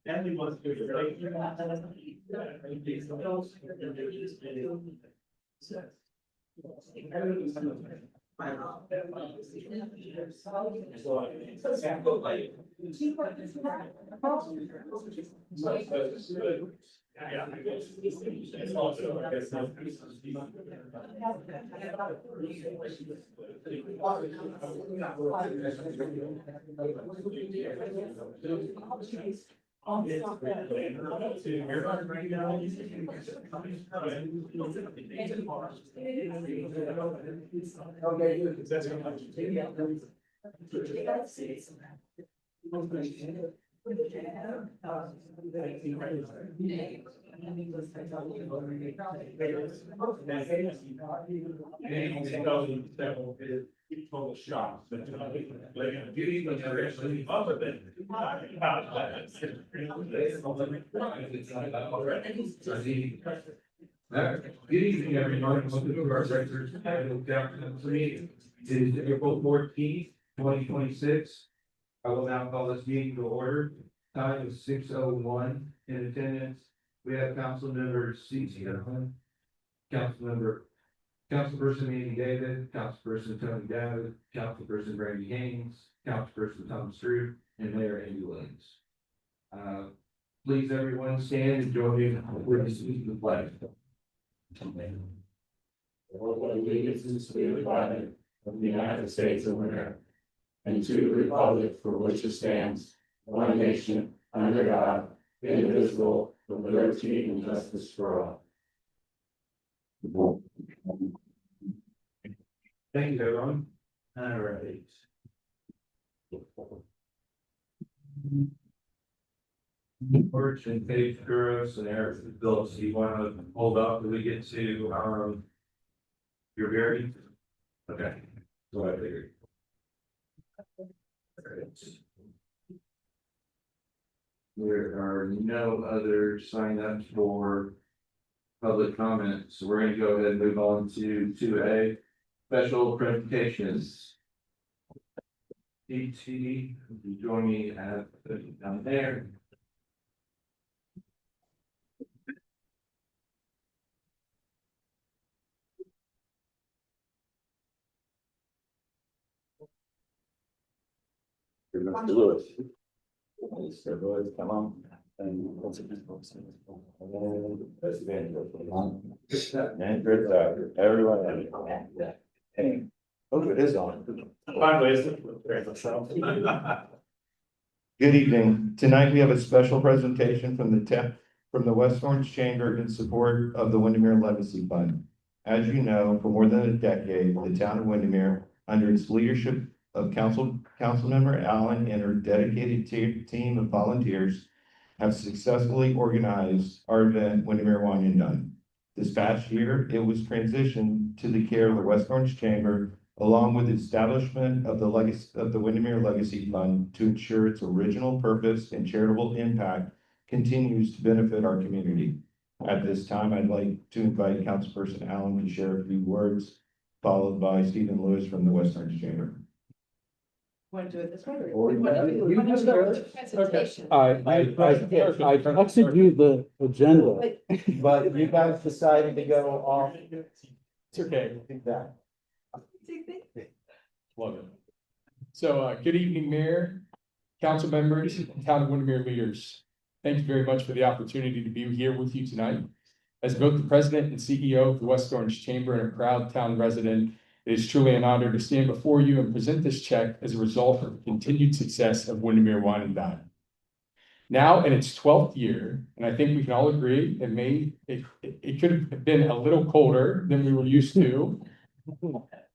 Emily wants to do it. Total shock. Good evening, everyone. Welcome to our regular council meeting. It is April 14th, 2026. I will now call this meeting to order. Time is 6:01. In attendance, we have council members C.C. Councilperson Andy David, Councilperson Tony David, Councilperson Brandy Haynes, Councilperson Tom Stroop, and Mayor Andy Williams. Please, everyone, stand and join me with the salute to the flag. Allegiance to the flag of the United States of America, and to the republic for which it stands, one nation, under God, indivisible, with liberty and justice for all. Thank you, everyone. All right. George and Paige Kuros and Eric Phillips, you want to hold up till we get to your hearing? Okay, so I figured. There are no other sign-ups for public comment, so we're going to go ahead and move on to 2A, special presentations. DT, you join me at down there. Lewis. Mr. Lewis, come on. And what's it? Everyone. Hey, look, it is on. Good evening. Tonight we have a special presentation from the West Orange Chamber in support of the Windermere Legacy Fund. As you know, for more than a decade, the town of Windermere, under its leadership of Councilmember Allen and her dedicated team of volunteers, have successfully organized our event, Windermere Wine and Dine. This past year, it was transitioned to the care of the West Orange Chamber, along with the establishment of the Windermere Legacy Fund to ensure its original purpose and charitable impact continues to benefit our community. At this time, I'd like to invite Councilperson Allen to share a few words, followed by Stephen Lewis from the West Orange Chamber. Want to do it this way? I texted you the agenda. But you guys decided to go off. It's okay. That. Welcome. So, good evening, Mayor, council members, and Town of Windermere leaders. Thank you very much for the opportunity to be here with you tonight. As both the president and CEO of the West Orange Chamber and a proud town resident, it is truly an honor to stand before you and present this check as a result of the continued success of Windermere Wine and Dine. Now in its 12th year, and I think we can all agree, it could have been a little colder than we were used to,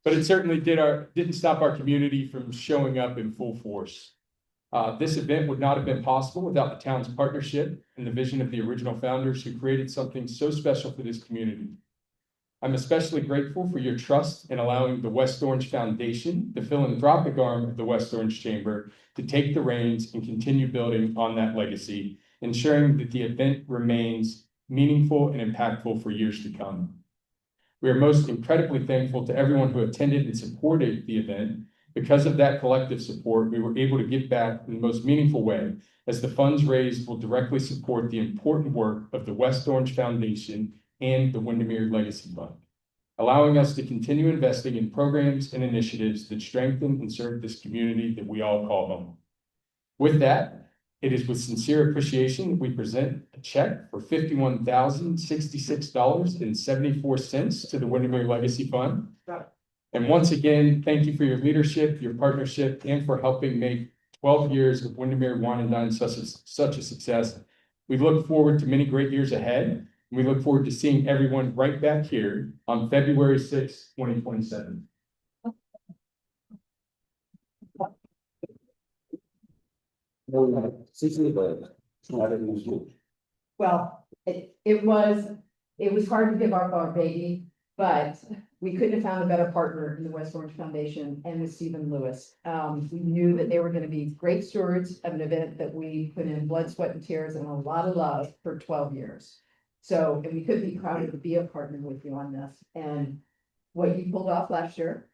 but it certainly didn't stop our community from showing up in full force. This event would not have been possible without the town's partnership and the vision of the original founders who created something so special for this community. I'm especially grateful for your trust in allowing the West Orange Foundation, the philanthropic arm of the West Orange Chamber, to take the reins and continue building on that legacy, ensuring that the event remains meaningful and impactful for years to come. We are most incredibly thankful to everyone who attended and supported the event. Because of that collective support, we were able to give back in the most meaningful way, as the funds raised will directly support the important work of the West Orange Foundation and the Windermere Legacy Fund, allowing us to continue investing in programs and initiatives that strengthen and serve this community that we all call home. With that, it is with sincere appreciation that we present a check for $51,066.74 to the Windermere Legacy Fund. And once again, thank you for your leadership, your partnership, and for helping make 12 years of Windermere Wine and Dine such a success. We look forward to many great years ahead. And we look forward to seeing everyone right back here on February 6, 2027. Well, it was hard to give up our baby, but we couldn't have found a better partner in the West Orange Foundation and with Stephen Lewis. We knew that they were going to be great stewards of an event that we put in blood, sweat, and tears and a lot of love for 12 years. So, and we couldn't be prouder to be a partner with you on this. And what you pulled off last year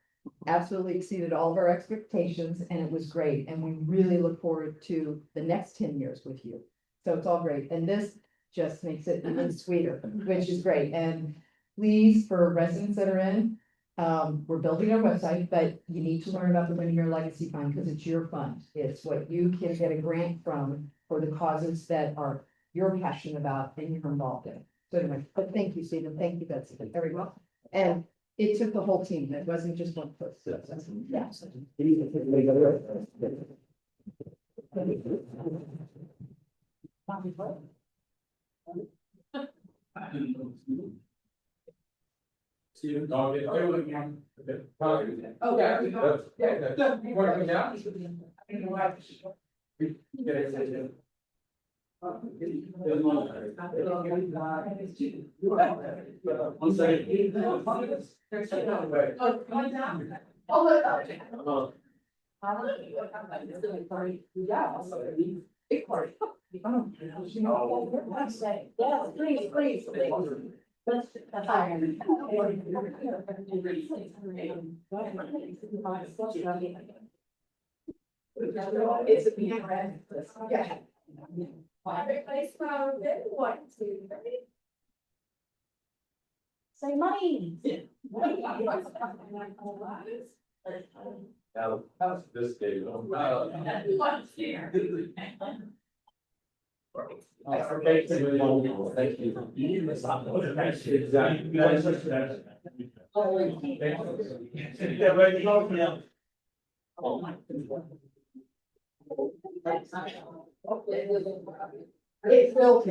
absolutely exceeded all of our expectations, and it was great. And we really look forward to the next 10 years with you. So it's all great. And this just makes it even sweeter, which is great. And please, for residents that are in, we're building our website, but you need to learn about the Windermere Legacy Fund because it's your fund. It's what you can get a grant from for the causes that are you're passionate about and you're involved in. So anyway, but thank you, Stephen. Thank you, Betsy. Very well. And it took the whole team. It wasn't just one person. Yeah. It's a big red. Yeah. Everybody's from there, 1, 2, 3. Say money. Now, this day. Thank you. Oh my It's built.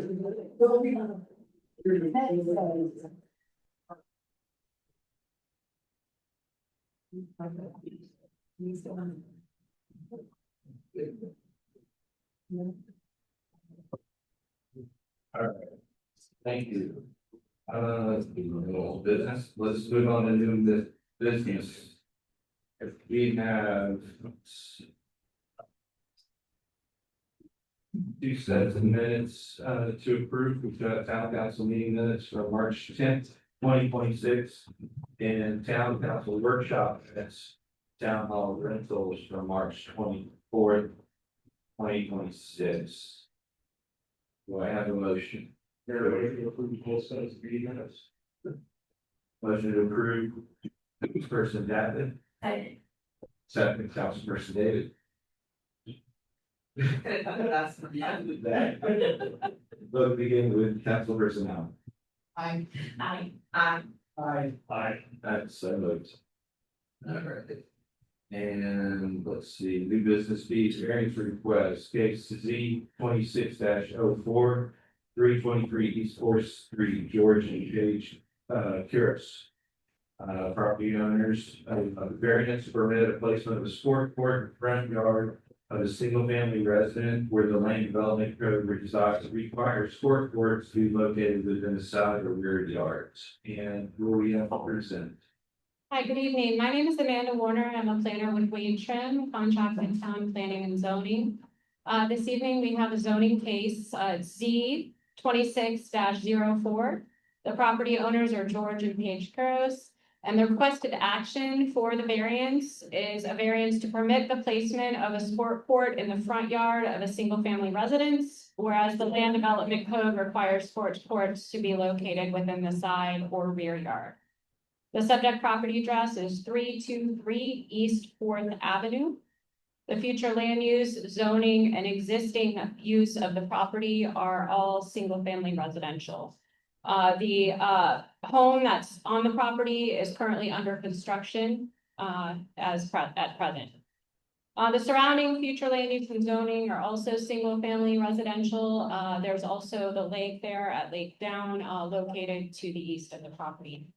All right. Thank you. Let's do old business. Let's move on to new business. If we have 2 sets of minutes to approve, we've got town council meeting minutes for March 10th, 2026, and town council workshop minutes, town hall rentals for March 24th, 2026. Do I have a motion? Motion to approve. Person David. Second, Councilperson David. Vote begin with Councilperson Allen. I. That's so moved. All right. And let's see, new business fees, variance request, case Z 26-04, 323 East 4th Street, George and Page, Curis. Property owners, variance permit a placement of a sport court in front yard of a single family resident where the land development code requires sport courts to be located within the side or rear yards. And who we have to present? Hi, good evening. My name is Amanda Warner. I'm a planner with Wayne Trim, contract with town planning and zoning. This evening we have a zoning case, Z 26-04. The property owners are George and Paige Kuros. And the requested action for the variance is a variance to permit the placement of a sport court in the front yard of a single-family residence, whereas the land development code requires sports courts to be located within the side or rear yard. The subject property address is 323 East 4th Avenue. The future land use, zoning, and existing use of the property are all single-family residential. The home that's on the property is currently under construction at present. The surrounding future land use and zoning are also single-family residential. There's also the lake there at Lake Down, located to the east of the property.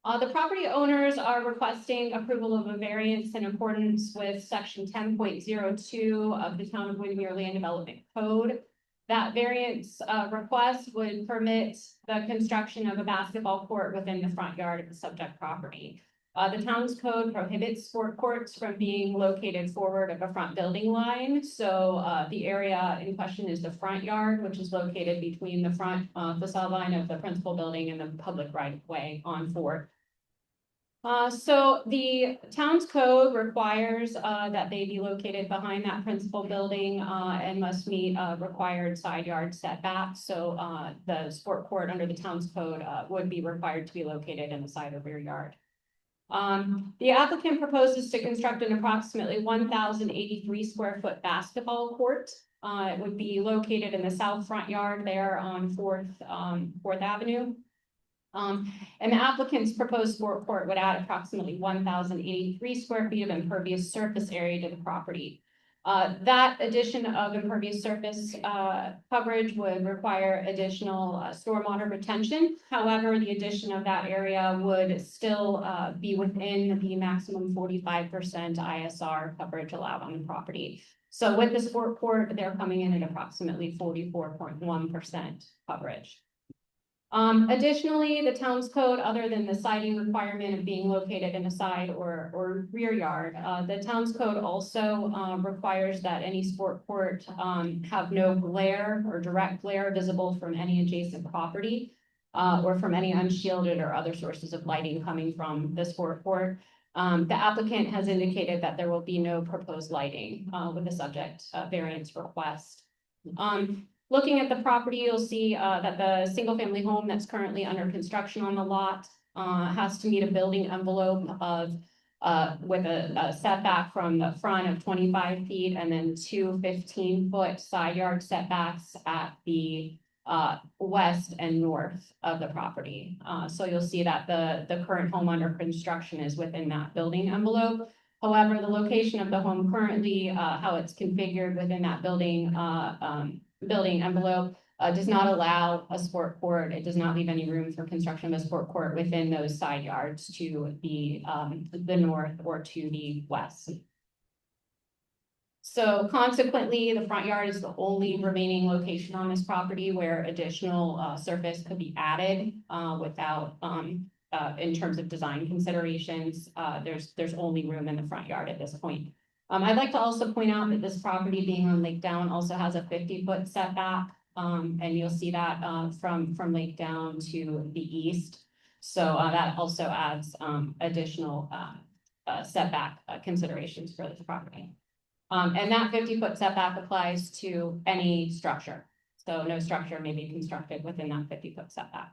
The property owners are requesting approval of a variance in accordance with section 10.02 of the Town of Windermere Land Development Code. That variance request would permit the construction of a basketball court within the front yard of the subject property. The town's code prohibits sport courts from being located forward of a front building line. So the area in question is the front yard, which is located between the front facade line of the principal building and the public right of way on Ford. So the town's code requires that they be located behind that principal building and must meet required side yard setbacks. So the sport court under the town's code would be required to be located in the side or rear yard. The applicant proposes to construct an approximately 1,083 square foot basketball court. It would be located in the south front yard there on 4th Avenue. And the applicant's proposed sport court would add approximately 1,083 square feet of impervious surface area to the property. That addition of impervious surface coverage would require additional stormwater retention. However, the addition of that area would still be within the maximum 45% ISR coverage allowed on the property. So with the sport court, they're coming in at approximately 44.1% coverage. Additionally, the town's code, other than the siding requirement of being located in a side or rear yard, the town's code also requires that any sport court have no glare or direct glare visible from any adjacent property or from any unshielded or other sources of lighting coming from the sport court. The applicant has indicated that there will be no proposed lighting with the subject variance request. Looking at the property, you'll see that the single-family home that's currently under construction on the lot has to meet a building envelope of with a setback from the front of 25 feet and then two 15-foot side yard setbacks at the west and north of the property. So you'll see that the current home under construction is within that building envelope. However, the location of the home currently, how it's configured within that building envelope does not allow a sport court. It does not leave any room for construction of a sport court within those side yards to the north or to the west. So consequently, the front yard is the only remaining location on this property where additional surface could be added without, in terms of design considerations, there's only room in the front yard at this point. I'd like to also point out that this property being on Lake Down also has a 50-foot setback, and you'll see that from Lake Down to the east. So that also adds additional setback considerations for this property. And that 50-foot setback applies to any structure. So no structure may be constructed within that 50-foot setback.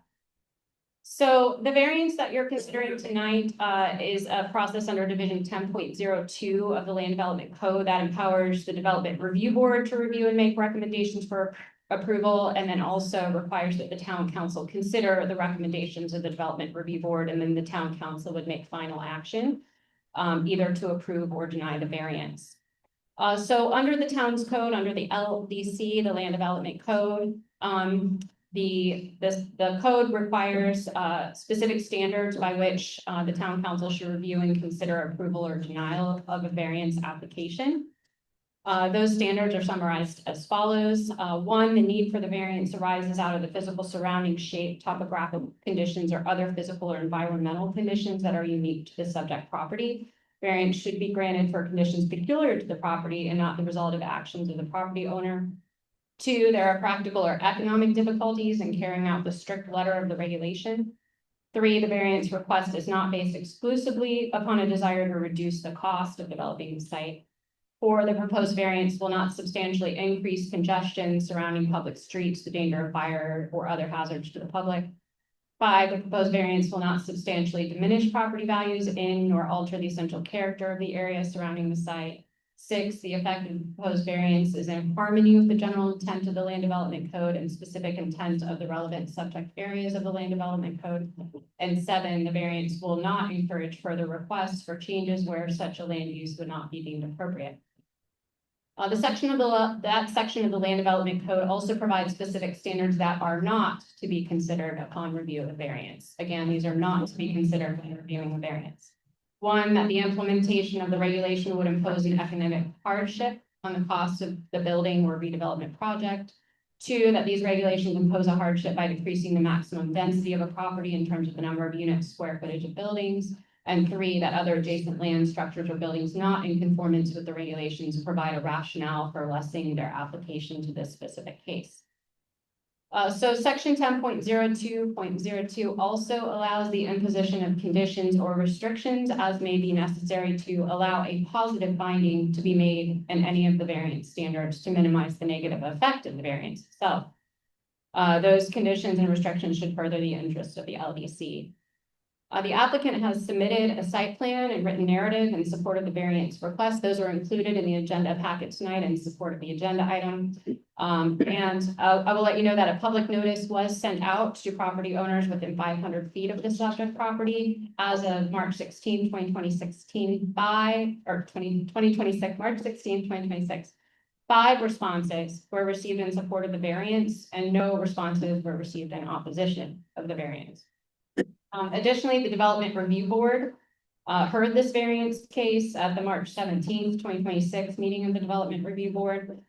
So the variance that you're considering tonight is a process under Division 10.02 of the Land Development Code that empowers the Development Review Board to review and make recommendations for approval, and then also requires that the Town Council consider the recommendations of the Development Review Board, and then the Town Council would make final action, either to approve or deny the variance. So under the Town's Code, under the LDC, the Land Development Code, the code requires specific standards by which the town council should review and consider approval or denial of a variance application. Those standards are summarized as follows. One, the need for the variance arises out of the physical surrounding shape, topographical conditions, or other physical or environmental conditions that are unique to the subject property. Variance should be granted for conditions peculiar to the property and not the result of actions of the property owner. 2, there are practical or economic difficulties in carrying out the strict letter of the regulation. 3, the variance request is not based exclusively upon a desire to reduce the cost of developing the site. 4, the proposed variance will not substantially increase congestion surrounding public streets, the danger of fire or other hazards to the public. 5, the proposed variance will not substantially diminish property values in nor alter the essential character of the area surrounding the site. 6, the effect of the proposed variance is in harmony with the general intent of the Land Development Code and specific intent of the relevant subject areas of the Land Development Code. And 7, the variance will not encourage further requests for changes where such a land use would not be deemed appropriate. That section of the Land Development Code also provides specific standards that are not to be considered upon review of the variance. Again, these are not to be considered when reviewing the variance. 1, that the implementation of the regulation would impose an economic hardship on the cost of the building or redevelopment project. 2, that these regulations impose a hardship by decreasing the maximum density of a property in terms of the number of units, square footage of buildings. And 3, that other adjacent land, structures, or buildings not in conformance with the regulations provide a rationale for lessening their application to this specific case. So section 10.02.02 also allows the imposition of conditions or restrictions as may be necessary to allow a positive finding to be made in any of the variance standards to minimize the negative effect of the variance itself. Those conditions and restrictions should further the interest of the LDC. The applicant has submitted a site plan and written narrative in support of the variance request. Those are included in the agenda packet tonight in support of the agenda item. I will let you know that a public notice was sent out to property owners within 500 feet of the subject property as of March 16, 2026, March 16, 2026. 5 responses were received in support of the variance and no responses were received in opposition of the variance. Additionally, the Development Review Board heard this variance case at the March 17th, 2026 meeting of the Development Review Board.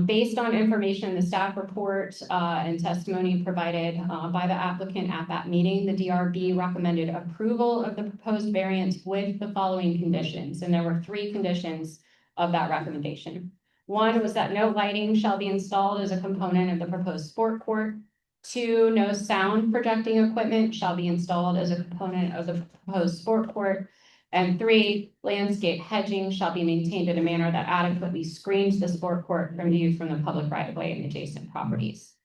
Based on information in the staff report and testimony provided by the applicant at that meeting, the DRB recommended approval of the proposed variance with the following conditions. And there were 3 conditions of that recommendation. 1 was that no lighting shall be installed as a component of the proposed sport court. 2, no sound projecting equipment shall be installed as a component of the proposed sport court. And 3, landscape hedging shall be maintained in a manner that adequately screens the sport court from view from the public right of way and adjacent properties.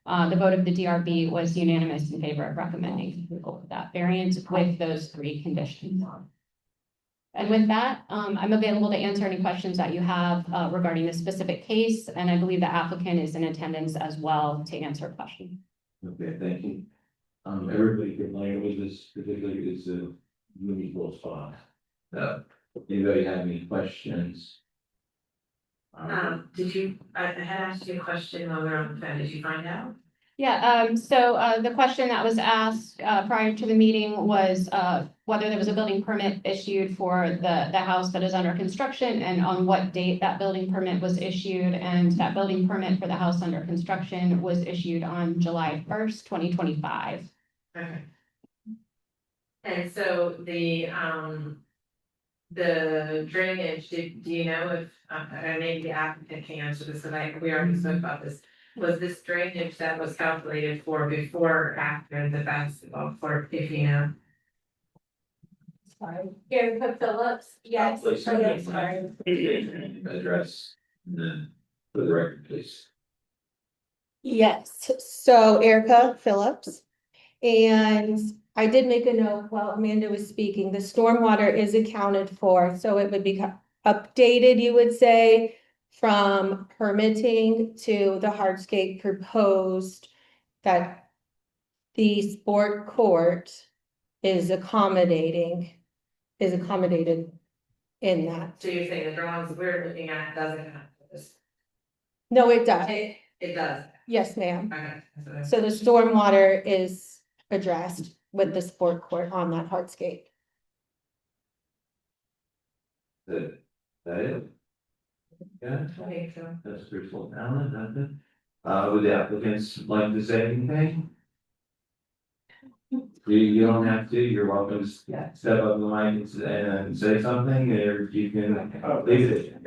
The vote of the DRB was unanimous in favor of recommending approval of that variance with those 3 conditions. And with that, I'm available to answer any questions that you have regarding this specific case. And I believe the applicant is in attendance as well to answer questions. Okay, thank you. Everybody can language this, particularly it's a meaningful spot. Anybody have any questions? Did you, I had asked you a question while we were on the phone, did you find out? Yeah, so the question that was asked prior to the meeting was whether there was a building permit issued for the house that is under construction and on what date that building permit was issued. And that building permit for the house under construction was issued on July 1st, 2025. Okay. And so the drainage, do you know if, maybe the applicant can answer this, and we already spoke about this. Was this drainage that was calculated for before or after the basketball court, if you know? Sorry. Erica Phillips, yes. Please, Oh, yes, sorry. address, and then for the record, please. Yes, so Erica Phillips. And I did make a note while Amanda was speaking, the stormwater is accounted for, so it would be updated, you would say, from permitting to the hardscape proposed that the sport court is accommodated in that. So you're saying the drawings we're looking at doesn't have this? No, it does. It does, Yes, ma'am. okay. So the stormwater is addressed with the sport court on that hardscape. That it? Yeah, I think so. that's Crystal Allen, nothing. Would the applicants like to say anything? You don't have to, you're welcome to step up the mic and say something, or you can leave it,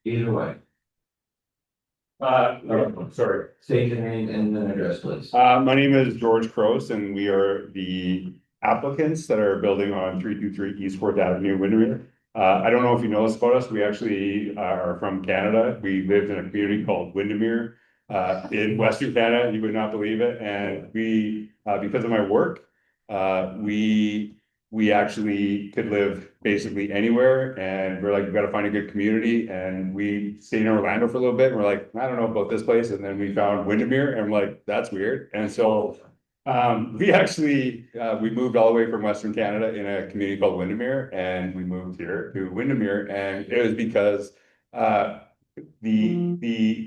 either way. Sorry. State your name and then address, please. My name is George Kroos and we are the applicants that are building on 323 East Fourth Avenue, Windermere. I don't know if you know this about us. We actually are from Canada. We lived in a community called Windermere in Western Canada. You would not believe it. And we, because of my work, we actually could live basically anywhere, and we're like, we gotta find a good community, and we stayed in Orlando for a little bit, and we're like, I don't know about this place, and then we found Windermere, and we're like, that's weird, and so we actually, we moved all the way from Western Canada in a community called Windermere, and we moved here to Windermere, and it was because the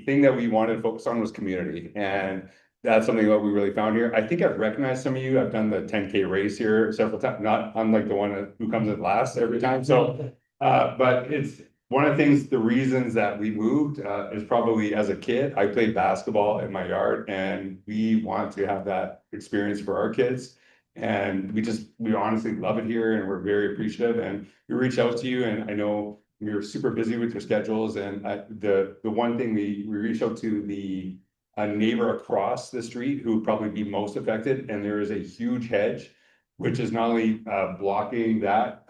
thing that we wanted to focus on was community, and that's something that we really found here. I think I've recognized some of you. I've done the 10K race here several times, not unlike the one who comes in last every time. So, but it's one of the things, the reasons that we moved is probably as a kid, I played basketball in my yard, and we want to have that experience for our kids. And we honestly love it here, and we're very appreciative. And we reach out to you, and I know you're super busy with your schedules. And the one thing we reach out to a neighbor across the street who would probably be most affected, and there is a huge hedge, which is not only blocking that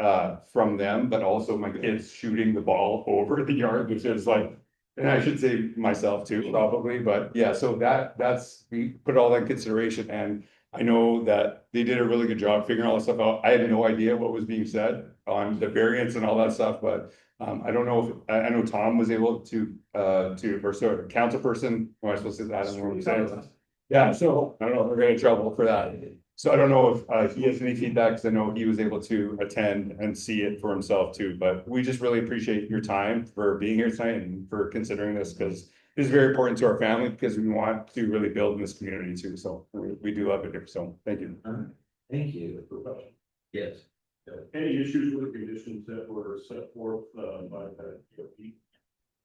from them, but also my kids shooting the ball over the yard, which is like, and I should say myself too, probably, but yeah, so that's, we put all that in consideration, and I know that they did a really good job figuring all that stuff out. I had no idea what was being said on the variants and all that stuff, but I don't know if, I know Tom was able to, or sort of council person, am I supposed to say that? I don't know what I'm saying. Yeah, so I don't know if we're getting in trouble for that. So I don't know if he has any feedback, because I know he was able to attend and see it for himself too, but we just really appreciate your time for being here tonight and for considering this, because it's very important to our family, because we want to really build in this community too, so we do love it here, so thank you. Thank you. Yes. Any issues with the conditions that were set forth by the DOT?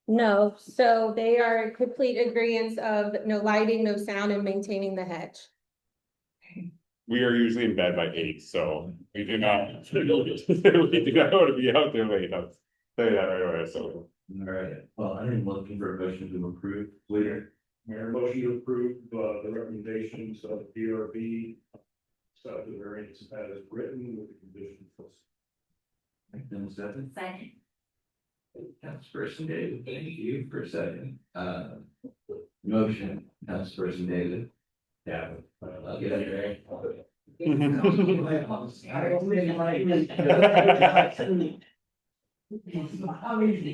No, so they are complete agreement of no lighting, no sound, and maintaining the hedge. We are usually in bed by 8, so we do not, we do not want to be out there late, I'll tell you that right away, so. All right, well, I am looking for a motion to approve later. Mayor, motion to approve the recommendations of DRB, stuff the variance as written with the conditions. Then second. Second. Councilperson David, thank you for a second. Motion, Councilperson David. Yeah. I'll get it.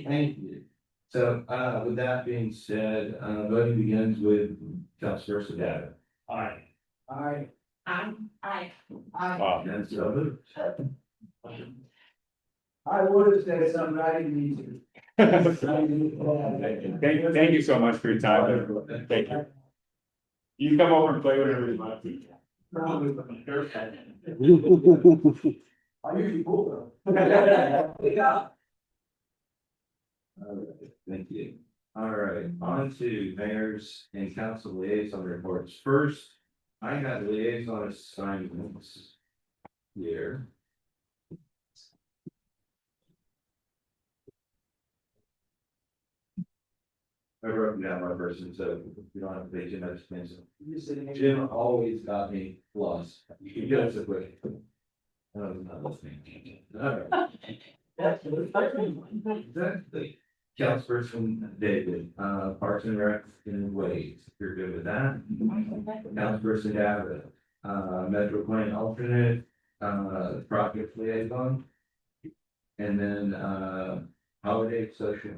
Thank you. So, with that being said, voting begins with Councilperson David. Aye. Aye. Aye. And so moved. I would have said something I didn't need to. Thank you so much for your time. Thank you. You can come over and play whatever you want. I usually pull them. Thank you. All right, on to mayors and council liaison reports. First, I got liaison assignments here. I wrote down my person, so you don't have to pay too much attention. Jim always got me lost. You can get us a quick. I was not listening. All right. Exactly. Councilperson David, Parks and Rec and Ways, you're good with that. Councilperson David, Metro Plan alternate, project liaison. And then, holiday social.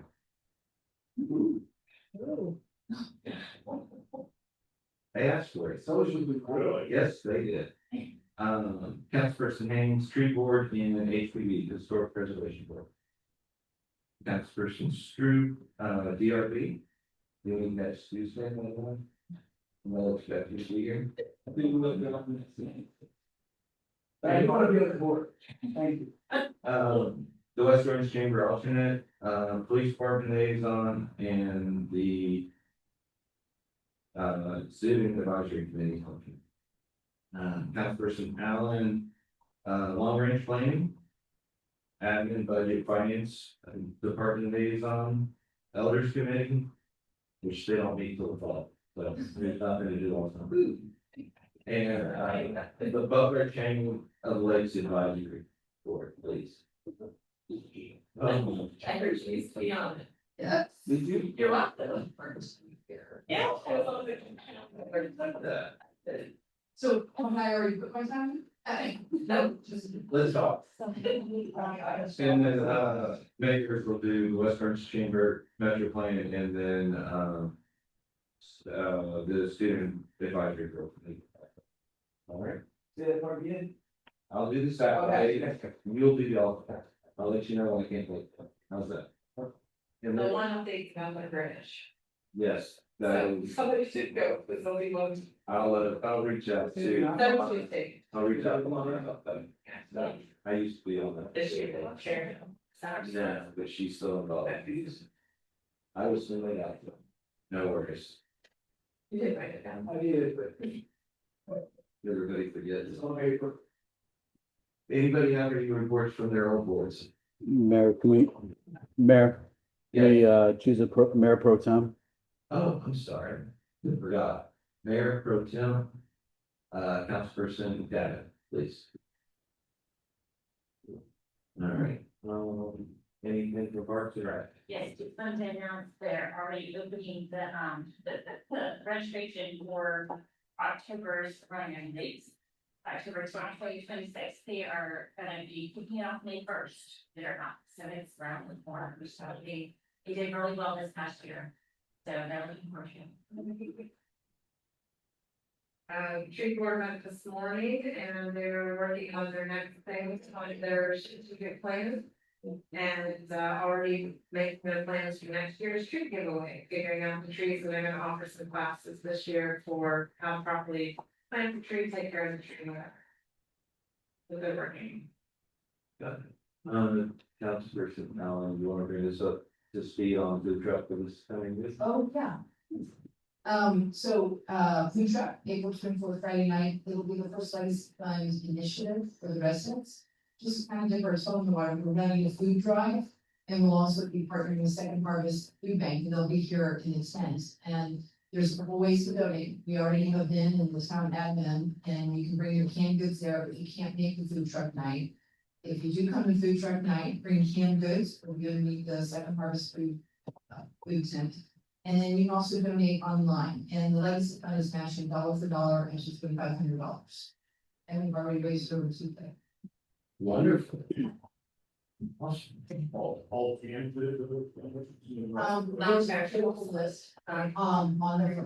They asked for it. Really? Yes, they did. Councilperson Haynes, tree board and HPV, historic preservation board. Councilperson Stroop, DRB. Doing next Tuesday, one. We'll expect you to be here. I think we'll look up and see. I want to be on the board. Thank you. The West Orange Chamber alternate, police department liaison, and the Civic Advisory Committee alternate. Councilperson Allen, long range planning, admin, budget, finance, department liaison, elders committee, which they don't meet till the fall, so there's nothing to do on them. And, the Butler Chamber of Lakes Advisory Board, please. I heard you used to be on it. Yes. Did you? You're welcome. Yeah. So how high are you put my time? No. Let's talk. And then, makers will do West Orange Chamber Metro Plan and then, the student advisory group. All right. I'll do the Saturday, you'll do the alternate. I'll let you know when I can't wait. How's that? And The then, one update about the British. yes, that So is, somebody should go, there's only one. I'll reach out to. That was Tuesday. I'll reach out to Mona about that. I used to be on that. This year, they shared. Saturday. Yeah, but she's still involved. I was still laid out. No worries. You did write it down. Everybody forgets. Anybody have any reports from their own boards? Mayor, Mayor, choose a mayor pro tem? Oh, I'm sorry. Forgot. Mayor Pro Tem, Councilperson Davin, please. All right, anything for Parks and Rec? Yes, just wanted to announce they're already opening the registration for October's running dates. October 2026, they are gonna be kicking it off May 1st. They're not, so it's around the corner, so they did really well this past year. So they're looking forward to. Tree board met this morning and they're working on their next things on their strategic plan. And already making their plans for next year's tree giveaway, figuring out the trees that are gonna offer some classes this year for how to properly plant the tree, take care of the tree, whatever. So they're working. Got it. Councilperson Allen, you want to bring this up to speed on the truck that was coming with? Oh, yeah. Food truck, April 24th, Friday night, it will be the first Lights Fund initiative for the residents. Just kind of dip our toe in the water, we're running a food drive, and we'll also be partnering with Second Harvest Food Bank, and they'll be here in the tent. And there's a couple ways to donate. We already have a bin in the town admin, and you can bring your canned goods there, but you can't make the food truck night. If you do come to food truck night, bring canned goods, we're gonna meet the Second Harvest food tent. And then you can also donate online, and the legacy fund is matching dollar for dollar, and it's $2,500. And we've already raised over $2,000. Wonderful. Awesome. There's actually a whole list, on there,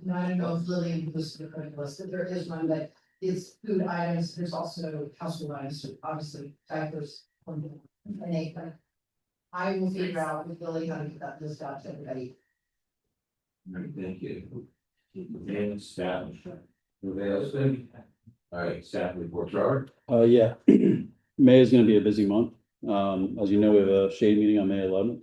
no, I don't know if Lillian was the correct list, but there is one that is food items, there's also household items, obviously, diapers, and apron. I will figure out with Lily how to get that list out to everybody. All right, thank you. And staff. Anybody else? All right, staff reports, Robert. Yeah, May is gonna be a busy month. As you know, we have a shade meeting on May 11th.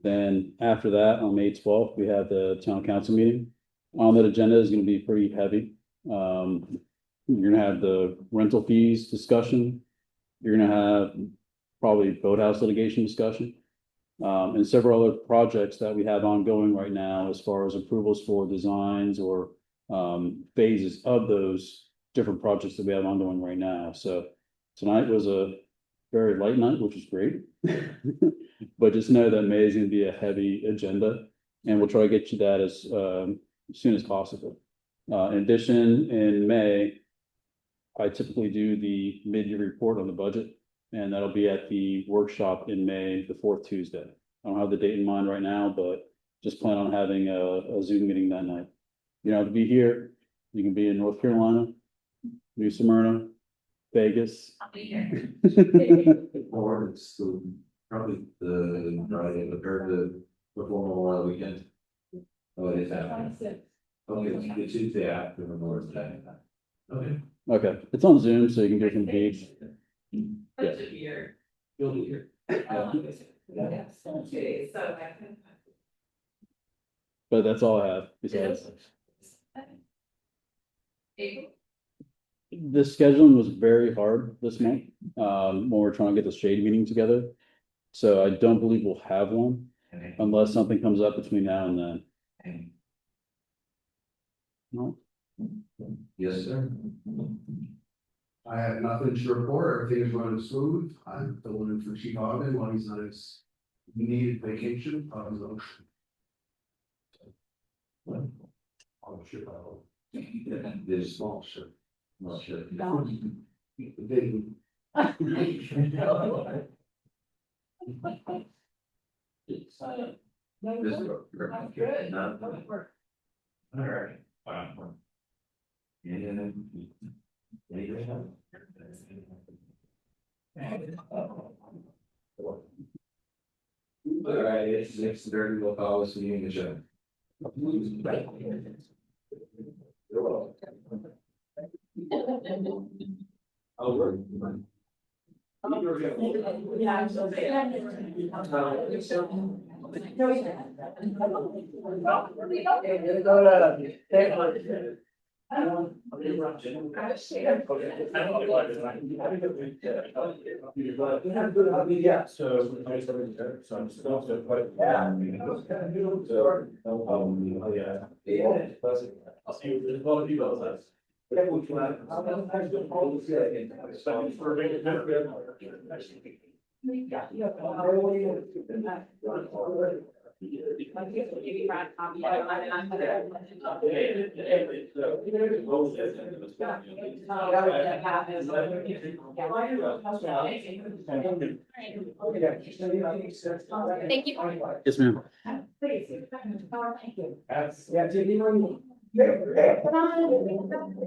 Then after that, on May 12th, we have the town council meeting. On that agenda is gonna be pretty heavy. You're gonna have the rental fees discussion. You're gonna have probably boathouse litigation discussion. And several other projects that we have ongoing right now as far as approvals for designs or phases of those different projects that we have ongoing right now. So tonight was a very light night, which is great. But just know that May is gonna be a heavy agenda, and we'll try to get you that as soon as possible. In addition, in May, I typically do the mid-year report on the budget. And that'll be at the workshop in May, the 4th Tuesday. I don't have the date in mind right now, but just plan on having a Zoom meeting that night. You know, to be here, you can be in North Carolina, New Smyrna, Vegas. I'll be here. Or it's probably the Friday, the before weekend. Oh, it is after. Okay, it's the Tuesday after Memorial Day. Okay. Okay, it's on Zoom, so you can do it from the beach. That should be here. You'll be here. Yes, okay, so. But that's all I have besides. April. The scheduling was very hard this month, when we're trying to get the shade meeting together. So I don't believe we'll have one. unless something comes up between now and then. No, Yes, sir. I have nothing to report. Everything is running smooth. I'm filling in for Chief Ogden while he's on his needed vacation. Oh, shit. There's small, sure. Small, sure. Big. Good. All right. Wow. All right, it's 6:30, we'll call this meeting adjourned. You're welcome. Over. I'll see you. Thank you. yes, ma'am. Yeah,